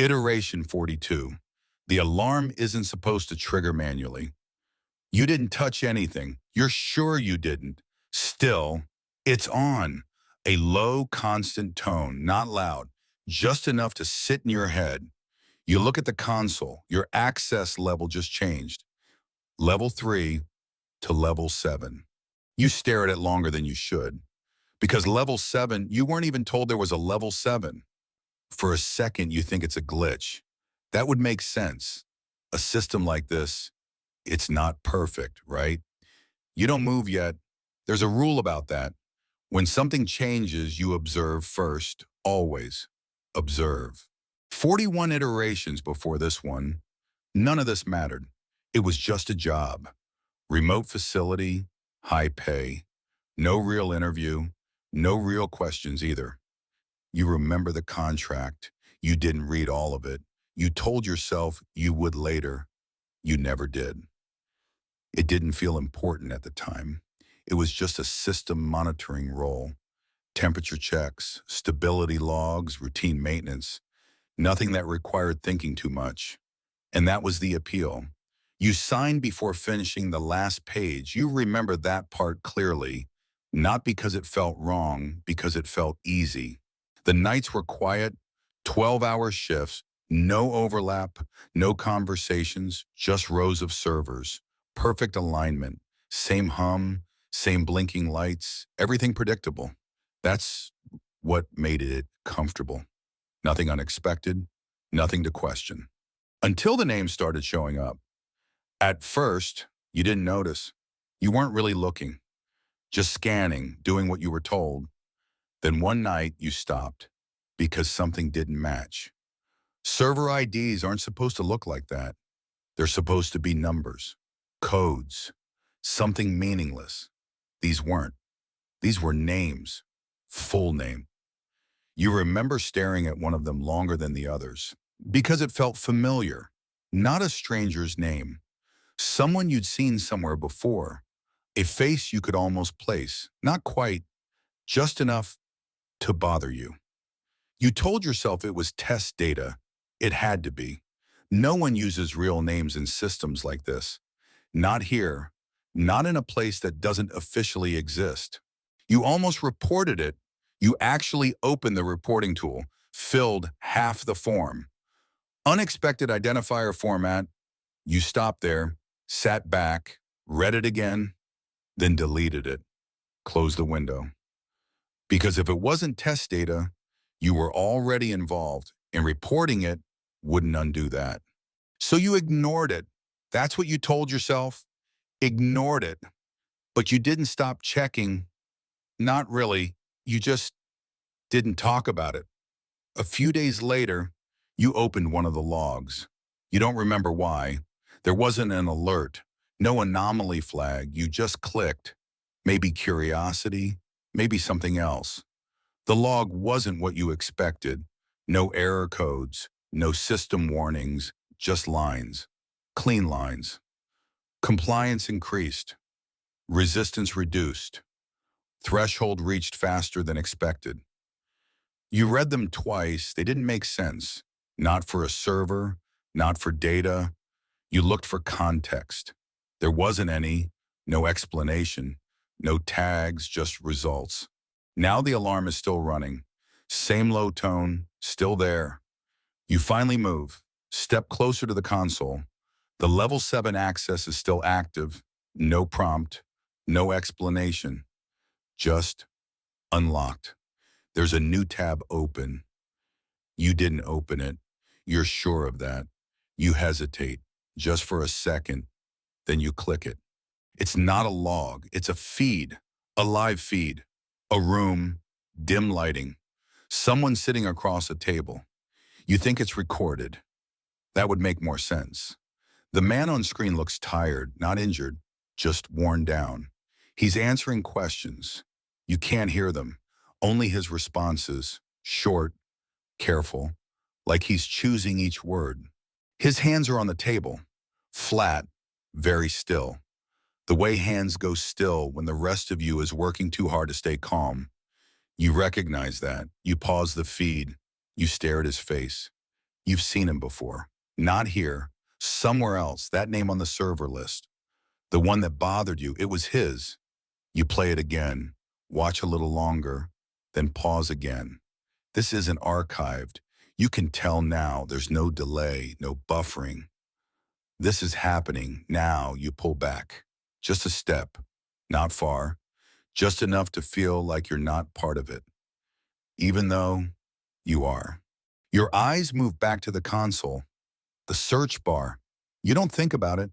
Iteration 42. The alarm isn't supposed to trigger manually. You didn't touch anything. You're sure you didn't. Still, it's on. A low, constant tone, not loud, just enough to sit in your head. You look at the console. Your access level just changed. Level 3 to level 7. You stare at it longer than you should. Because level 7, you weren't even told there was a level 7. For a second, you think it's a glitch. That would make sense. A system like this, it's not perfect, right? You don't move yet. There's a rule about that. When something changes, you observe first, always. Observe. 41 iterations before this one. None of this mattered. It was just a job. Remote facility, high pay. No real interview, no real questions either. You remember the contract. You didn't read all of it. You told yourself you would later. You never did. It didn't feel important at the time. It was just a system monitoring role. Temperature checks, stability logs, routine maintenance. Nothing that required thinking too much. And that was the appeal. You signed before finishing the last page. You remember that part clearly, not because it felt wrong, because it felt easy. The nights were quiet, 12-hour shifts, no overlap, no conversations, just rows of servers. Perfect alignment, same hum, same blinking lights, everything predictable. That's what made it comfortable. Nothing unexpected, nothing to question. Until the names started showing up. At first, you didn't notice. You weren't really looking, just scanning, doing what you were told. Then one night you stopped because something didn't match. Server IDs aren't supposed to look like that. They're supposed to be numbers, codes, something meaningless. These weren't. These were names, full name. You remember staring at one of them longer than the others because it felt familiar, not a stranger's name, someone you'd seen somewhere before, a face you could almost place, not quite, just enough to bother you. You told yourself it was test data. It had to be. No one uses real names in systems like this. Not here, not in a place that doesn't officially exist. You almost reported it. You actually opened the reporting tool, filled half the form. Unexpected identifier format. You stopped there, sat back, read it again, then deleted it, closed the window. Because if it wasn't test data, you were already involved, and reporting it wouldn't undo that. So you ignored it. That's what you told yourself. Ignored it. But you didn't stop checking. Not really. You just didn't talk about it. A few days later, you opened one of the logs. You don't remember why. There wasn't an alert, no anomaly flag. You just clicked. Maybe curiosity, maybe something else. The log wasn't what you expected. No error codes, no system warnings, just lines. Clean lines. Compliance increased. Resistance reduced. Threshold reached faster than expected. You read them twice. They didn't make sense. Not for a server, not for data. You looked for context. There wasn't any, no explanation, no tags, just results. Now the alarm is still running. Same low tone, still there. You finally move, step closer to the console. The level 7 access is still active. No prompt, no explanation. Just unlocked. There's a new tab open. You didn't open it. You're sure of that. You hesitate, just for a second. Then you click it. It's not a log. It's a feed, a live feed. A room, dim lighting. Someone sitting across a table. You think it's recorded. That would make more sense. The man on screen looks tired, not injured, just worn down. He's answering questions. You can't hear them. Only his responses, short, careful, like he's choosing each word. His hands are on the table, flat, very still. The way hands go still when the rest of you is working too hard to stay calm. You recognize that. You pause the feed. You stare at his face. You've seen him before. Not here. Somewhere else. That name on the server list. The one that bothered you. It was his. You play it again. Watch a little longer. Then pause again. This isn't archived. You can tell now there's no delay, no buffering. This is happening. Now you pull back. Just a step. Not far. Just enough to feel like you're not part of it. Even though you are. Your eyes move back to the console, the search bar. You don't think about it.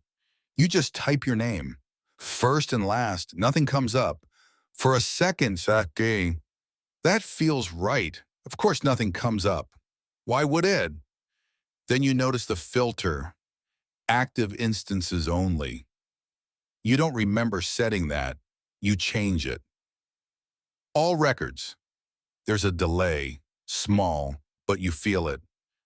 You just type your name. First and last, nothing comes up. For a second, that feels right. Of course, nothing comes up. Why would it? Then you notice the filter, active instances only. You don't remember setting that. You change it. All records. There's a delay, small, but you feel it.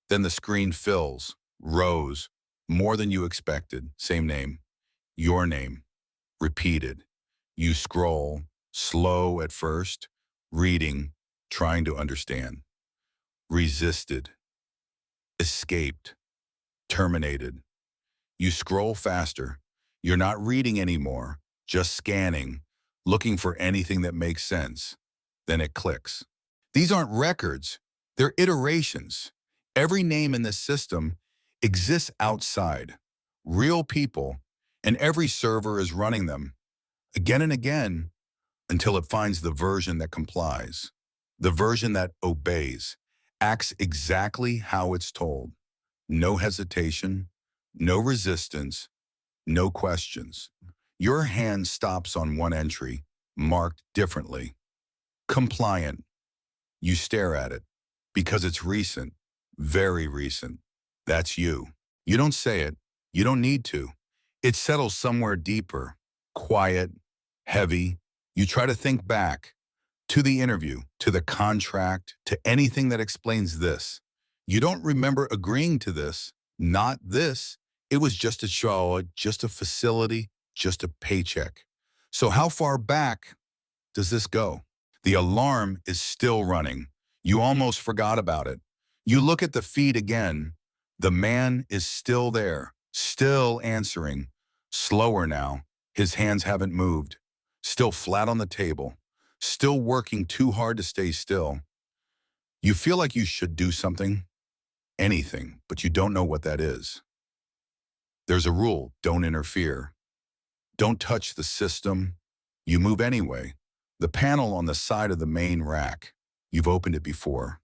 Then the screen fills, rows, more than you expected. Same name, your name, repeated. You scroll, slow at first, reading, trying to understand. Resisted, escaped, terminated. You scroll faster. You're not reading anymore, just scanning, looking for anything that makes sense. Then it clicks. These aren't records. They're iterations. Every name in this system exists outside. Real people, and every server is running them again and again until it finds the version that complies, the version that obeys, acts exactly how it's told. No hesitation, no resistance, no questions. Your hand stops on one entry, marked differently. Compliant. You stare at it because it's recent, very recent. That's you. You don't say it. You don't need to. It settles somewhere deeper, quiet, heavy. You try to think back to the interview, to the contract, to anything that explains this. You don't remember agreeing to this, not this. It was just a show, just a facility, just a paycheck. So how far back does this go? The alarm is still running. You almost forgot about it. You look at the feed again. The man is still there, still answering. Slower now. His hands haven't moved. Still flat on the table. Still working too hard to stay still. You feel like you should do something, anything, but you don't know what that is. There's a rule, don't interfere. Don't touch the system. You move anyway. The panel on the side of the main rack. You've opened it before.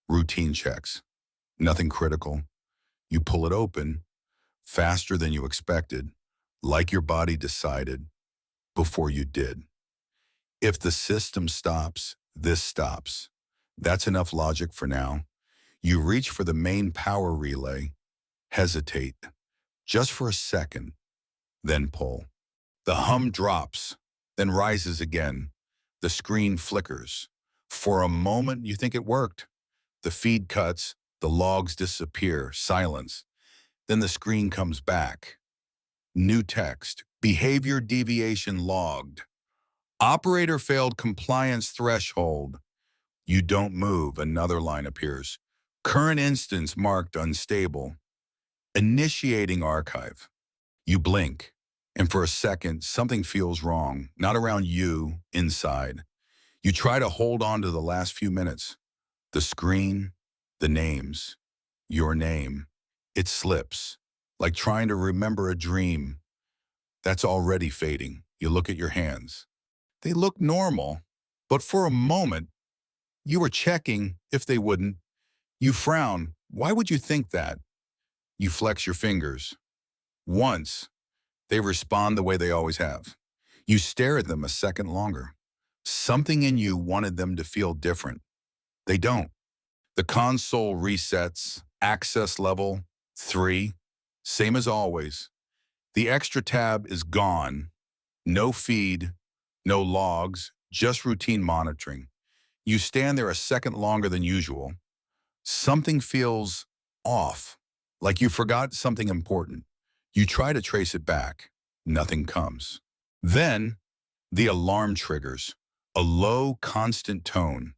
Routine checks. Nothing critical. You pull it open, faster than you expected, like your body decided before you did. If the system stops, this stops. That's enough logic for now. You reach for the main power relay, hesitate, just for a second, then pull. The hum drops, then rises again. The screen flickers. For a moment, you think it worked. The feed cuts, the logs disappear, silence. Then the screen comes back. New text, behavior deviation logged. Operator failed compliance threshold. You don't move, another line appears. Current instance marked unstable. Initiating archive. You blink, and for a second, something feels wrong, not around you, inside. You try to hold on to the last few minutes. The screen, the names, your name. It slips, like trying to remember a dream that's already fading. You look at your hands. They look normal, but for a moment, you were checking if they wouldn't. You frown. Why would you think that? You flex your fingers. Once, they respond the way they always have. You stare at them a second longer. Something in you wanted them to feel different. They don't. The console resets, access level 3, same as always. The extra tab is gone. No feed, no logs, just routine monitoring. You stand there a second longer than usual. Something feels off, like you forgot something important. You try to trace it back. Nothing comes. Then, the alarm triggers, a low, constant tone.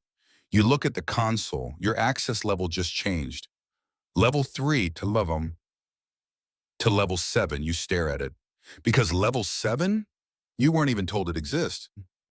You look at the console. Your access level just changed. Level 3, to love them. To level 7, you stare at it. Because level 7, you weren't even told it exists.